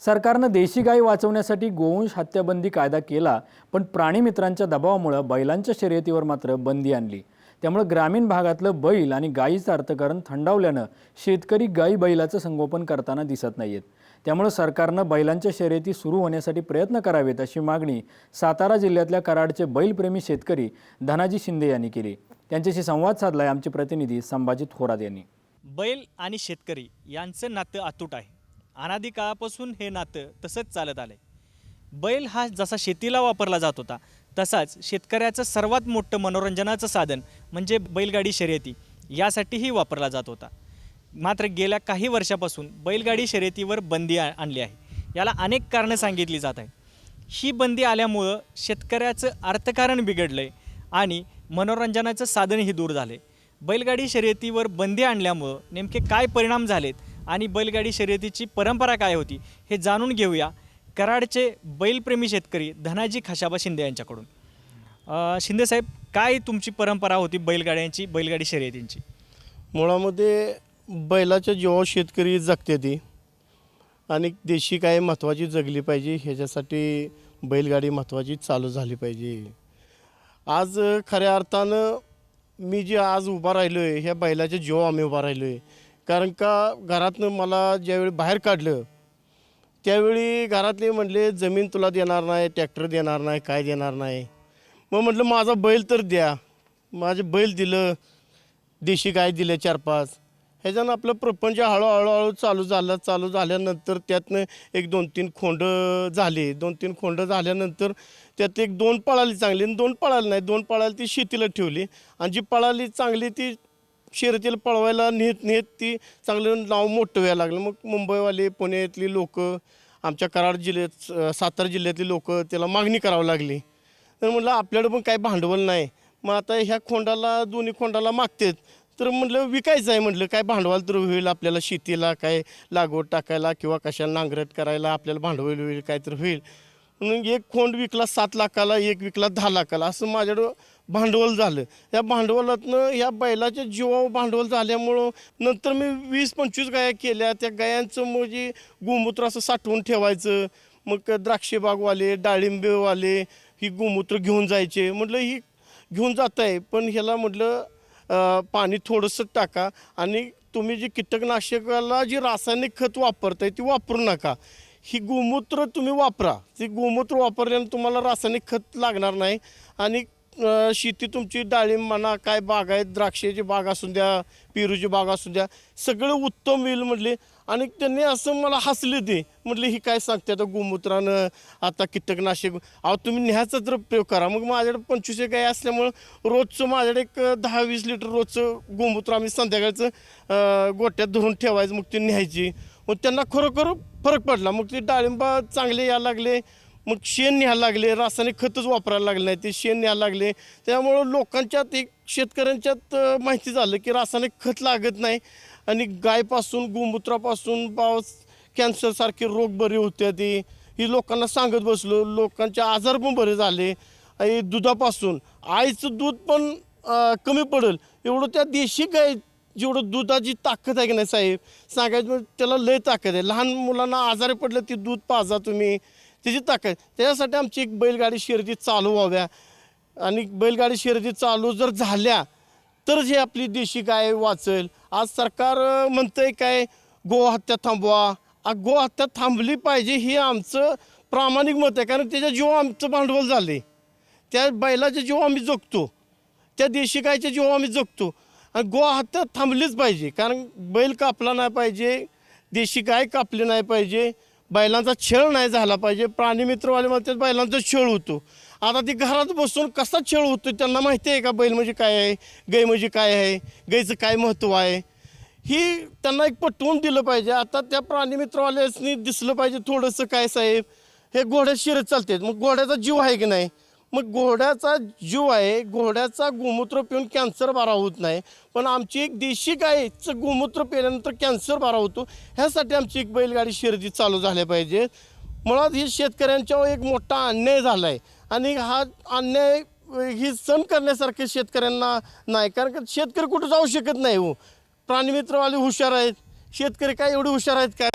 सरकारनं देशी गायी वाचवण्यासाठी गोवंश हत्याबंदी कायदा केला, पण प्राणीमित्रांच्या दबावामुळे बैलांच्या शर्यतीवर मात्र बंदी आणली। त्यामुळे ग्रामीण भागातलं बैल आणि गायीचं अर्थकारण थंडावल्यानं शेतकरी गायी बैलाचं संगोपन करताना दिसत नाहीत। त्यामुळे सरकारनं बैलांच्या शर्यती सुरू होण्यासाठी प्रयत्न करावेत अशी मागणी सातारा जिल्ह्यातल्या कराडचे बैलप्रेमी शेतकरी धनाजी शिंदे यांनी केली। त्यांच्याशी संवाद साधलाय आमचे प्रतिनिधी संभाजी थोरात यांनी। बैल आणि शेतकरी यांचं नातं अतूट आहे। अनादी काळापासून हे नातं तसंच चालत आलंय। बैल हा जसा शेतीला वापरला जात होता, तसाच शेतकऱ्याचं सर्वात मोठं मनोरंजनाचं साधन म्हणजे बैलगाडी शर्यती यासाठीही वापरला जात होता। मात्र गेल्या काही वर्षापासून बैलगाडी शर्यतीवर बंदी आणली आहे। याला अनेक कारणं सांगितली जात आहेत। ही बंदी आल्यामुळं शेतकऱ्याचं अर्थकारण बिघडलंय आणि मनोरंजनाचं साधनही दूर झाले। बैलगाडी शर्यतीवर बंदी आणल्यामुळं नेमके काय परिणाम झालेत आणि बैलगाडी शर्यतीची परंपरा काय होती हे जाणून घेऊया कराडचे बैलप्रेमी शेतकरी धनाजी खाशाबा शिंदे यांच्याकडून। शिंदे साहेब, काय तुमची परंपरा होती बैलगाडी शर्यतींची? मुळामध्ये बैलाच्या जीवावर शेतकरी जगते ती आणि देशी गाय महत्त्वाची जगली पाहिजे, ह्याच्यासाठी बैलगाडी महत्त्वाची चालू झाली पाहिजे। आज खऱ्या अर्थानं मी जे आज उभा राहिलो आहे ह्या बैलाच्या जीवावर आम्ही उभा राहिलो आहे। कारण का घरातनं मला ज्यावेळी बाहेर काढलं त्यावेळी घरातले म्हणले जमीन तुला देणार नाही, ट्रॅक्टर देणार नाही, काय देणार नाही। मग म्हटलं माझा बैल तर द्या। माझे बैल दिलं, देशी गाय दिले 4-5। ह्याच्यानं आपलं प्रपंच हळूहळू चालू झाल्यानंतर त्यातनं एक 2-3 खोंड झाले। 2-3 खोंड झाल्यानंतर त्यात एक 2 पळाली चांगली आणि 2 पळाली नाही। 2 पळाली ती शेतीला ठेवली आणि जी पळाली चांगली ती शर्यतीला पळवायला नेत ती चांगलं नाव मोठं व्हायला लागलं। मग मुंबईवाले, पुण्यातली लोक, आमच्या कराड जिल्ह्यात, सातारा जिल्ह्यातली लोक त्याला मागणी करावं लागली। तर म्हटलं आपल्याकडं पण काही भांडवल नाही, मग आता ह्या खोंडाला, दोन्ही खोंडाला मागतात, तर म्हटलं विकायचं आहे। म्हटलं काय भांडवल तर होईल आपल्याला, शेतीला काय लागवड टाकायला किंवा कशाला नांगरट करायला आपल्याला भांडवल होईल, काय तर होईल। म्हणून एक खोंड विकला 7 लाखाला, एक विकला 10 लाखाला, असं माझ्याकडं भांडवल झालं। या भांडवलातनं या बैलाच्या जीवावर भांडवल झाल्यामुळं नंतर मी 20-25 गाया केल्या। त्या गायांचं म्हणजे गोमूत्र असं साठवून ठेवायचं। मग द्राक्षेबागवाले, डाळिंबेवाले ही गोमूत्र घेऊन जायचे। म्हटलं ही घेऊन जात आहे, पण ह्याला म्हटलं पाणी थोडंसं टाका आणि तुम्ही जी कीटकनाशकाला जी रासायनिक खत वापरताय ती वापरू नका। ही गोमूत्र तुम्ही वापरा। ती गोमूत्र वापरल्यानं तुम्हाला रासायनिक खत लागणार नाही आणि शेती तुमची डाळिंब म्हणा, काय बाग आहेत, द्राक्षाची बाग असू द्या, पेरूची बाग असू द्या, सगळं उत्तम होईल म्हटले। आणि त्यांनी असं मला हसले ते, म्हटले ही काय सांगते आता गोमूत्रानं आता कीटकनाशक, अहो तुम्ही न्यायचा तर प्रयोग करा। मग माझ्याकडे 25 गाय असल्यामुळं रोजचं माझ्याकडे एक 10-20 लिटर रोजचं गोमूत्र आम्ही संध्याकाळचं गोट्यात धरून ठेवायचं, मग ते न्यायची। मग त्यांना खरोखर फरक पडला। मग ते डाळिंब चांगले यायला लागले, मग शेण न्यायला लागले, रासायनिक खतच वापरायला लागले नाही, ते शेण न्यायला लागले। त्यामुळं लोकांच्यात, एक शेतकऱ्यांच्यात माहिती झालं की रासायनिक खत लागत नाही आणि गायपासून, गोमूत्रापासून कॅन्सरसारखे रोग बरे होते। ती ही लोकांना सांगत बसलो, लोकांचे आजार पण बरे झाले। आणि दुधापासून आईचं दूध पण कमी पडेल एवढं त्या देशी गाय, जेवढं दुधाची ताकद आहे की नाही साहेब, सांगायचं त्याला लय ताकद आहे। लहान मुलांना आजारी पडलं ती दूध पाजा तुम्ही, त्याची ताकद। त्याच्यासाठी आमची एक बैलगाडी शर्यती चालू व्हाव्या आणि बैलगाडी शर्यती चालू जर झाल्या तरच हे आपली देशी गाय वाचेल। आज सरकार म्हणतंय काय गोहत्या थांबवा, गोहत्या थांबली पाहिजे हे आमचं प्रामाणिक मत आहे। कारण त्याच्या जीवा आमचं भांडवल झाले, त्या बैलाच्या जीवा आम्ही जगतो, त्या देशी गायच्या जीवा आम्ही जगतो आणि गोहत्या थांबलीच पाहिजे। कारण बैल कापला नाही पाहिजे, देशी गाय कापली नाही पाहिजे, बैलांचा छळ नाही झाला पाहिजे। प्राणीमित्रवाले म्हणतात बैलांचा छळ होतो। आता ती घरात बसून कसा छळ होतो त्यांना माहिती आहे का? बैल म्हणजे काय आहे, गाय म्हणजे काय आहे, गायचं काय महत्त्व आहे, ही त्यांना एक पटवून दिलं पाहिजे। आता त्या प्राणीमित्रवाल्यानी दिसलं पाहिजे थोडंसं काय साहेब, हे घोड्या शिरत चालतात, मग घोड्याचा जीव आहे की नाही? मग घोड्याचा जीव आहे, घोड्याचा गोमूत्र पिऊन कॅन्सर बरा होत नाही, पण आमची एक देशी गायचं गोमूत्र पिल्यानंतर कॅन्सर बरा होतो। ह्यासाठी आमची एक बैलगाडी शर्यती चालू झाल्या पाहिजे। मुळात ही शेतकऱ्यांच्यावर एक मोठा अन्याय झाला आहे आणि हा अन्याय ही सहन करण्यासारखे शेतकऱ्यांना नाही। कारण शेतकरी कुठं जाऊ शकत नाही हो, प्राणीमित्रवाले हुशार आहेत, शेतकरी काय एवढे हुशार आहेत काय?